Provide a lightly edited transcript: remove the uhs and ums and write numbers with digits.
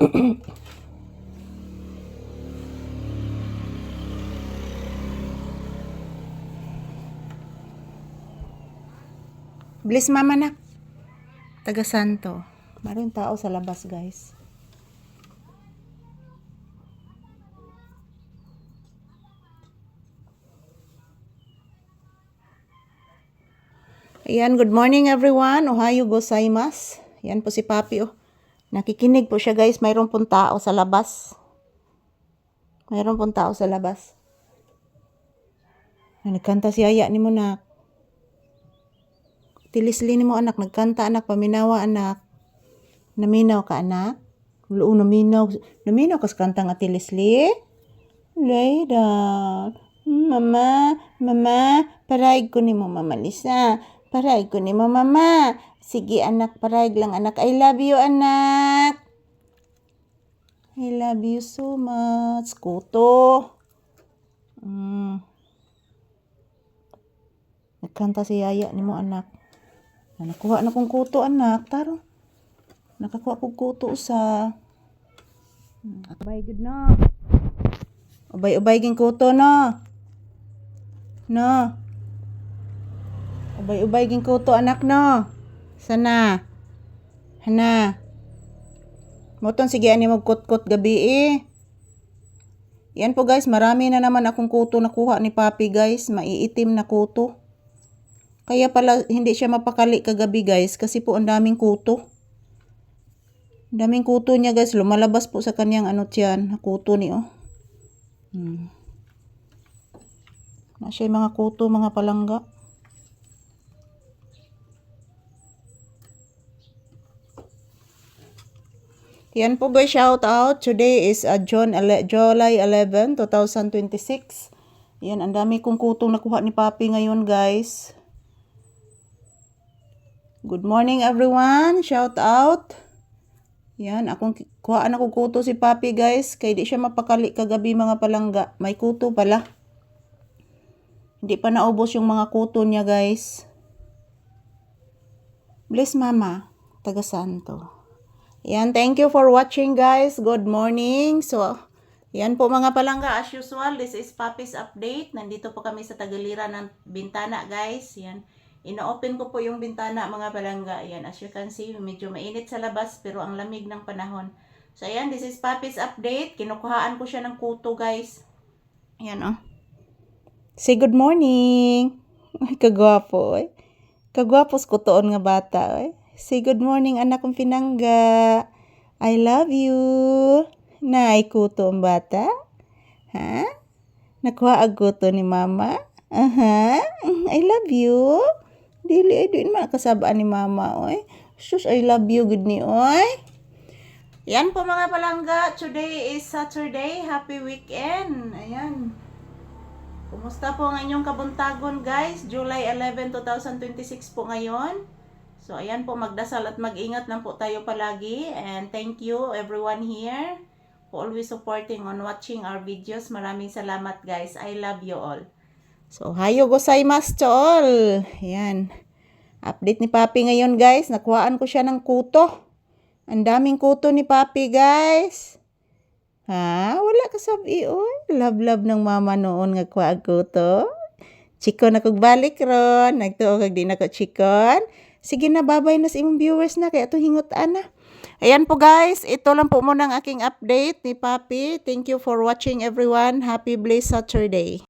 Bless mama na. Taga Santo. Maraming tao sa labas, guys. Ayan, good morning everyone. Ohayo gozaimasu. Yan po si Papi, oh. Nakikinig po siya, guys. Mayroon pong tao sa labas. Mayroon pong tao sa labas. Nagkanta si Aya ni mo, nak. Tilisli ni mo, anak. Nagkanta, anak. Paminawa, anak. Naminaw ka, anak. Luo, naminaw. Naminaw kas kanta nga tilisli. Lay down. Mama, paraig ko ni mo, Mama Lisa. Paraig ko ni mo, Mama. Sige, anak, paraig lang, anak. I love you, anak. I love you so much. Kuto. Nagkanta si Yaya ni mo, anak. Nakuha na kong kuto, anak. Taro. Nakakuha kong kuto sa... Abay, good na. Ubay ging kuto, no? No. Ubay ging kuto, anak, no? Sana. Hana. Moton, sige, ani magkut-kut gabi, eh. Yan po, guys. Marami na naman akong kuto nakuha ni Papi, guys. Maiitim na kuto. Kaya pala, hindi siya mapakali kagabi, guys. Kasi po, ang daming kuto. Ang daming kuto niya, guys. Lumalabas po sa kanyang ano tiyan. Kuto ni, oh. Na siya yung mga kuto, mga palangga. Yan po, guys, shout out. Today is July 11, 2026. Yan, ang dami kong kutong nakuha ni Papi ngayon, guys. Good morning, everyone. Shout out. Yan, kuhaan ako kuto si Papi, guys. Kaya di siya mapakali kagabi, mga palangga. May kuto pala. Hindi pa naubos yung mga kuto niya, guys. Bless mama. Taga Santo. Yan, thank you for watching, guys. Good morning. So, yan po mga palangga. As usual, this is Papi's update. Nandito po kami sa tagalira ng bintana, guys. Yan. Ina-open ko po yung bintana, mga palangga. Yan, as you can see, medyo mainit sa labas, pero ang lamig ng panahon. So, yan, this is Papi's update. Kinukuhaan ko siya ng kuto, guys. Yan, oh. Say good morning. Ay, kagwapo, eh. Kagwapos kutoon nga bata, eh. Say good morning, anak kong pinangga. I love you. Naay kuto ang bata? Ha? Nakuha ang kuto ni mama? I love you. Dili, ay doon makasabaan ni mama, oy. Sus, I love you, good ni, oy. Yan po mga palangga. Today is Saturday. Happy weekend. Ayan. Kumusta po ang inyong kabuntagon, guys? July 11, 2026 po ngayon. So, ayan po, magdasal at mag-ingat lang po tayo palagi. And thank you everyone here for always supporting on watching our videos. Maraming salamat, guys. I love you all. So, hayo gozaimasu to all. Ayan. Update ni Papi ngayon, guys. Nakuhaan ko siya ng kuto. Ang daming kuto ni Papi, guys. Ha? Wala ka sabi, oy. Love ng mama noon nga kuha kuto. Chikon na balik ron. Nagtuo kag di na ko chikon. Sige na, babay na sa imong viewers na. Kaya ito hingutaan na. Ayan po, guys. Ito lang po muna ang aking update ni Papi. Thank you for watching, everyone. Happy blessed Saturday.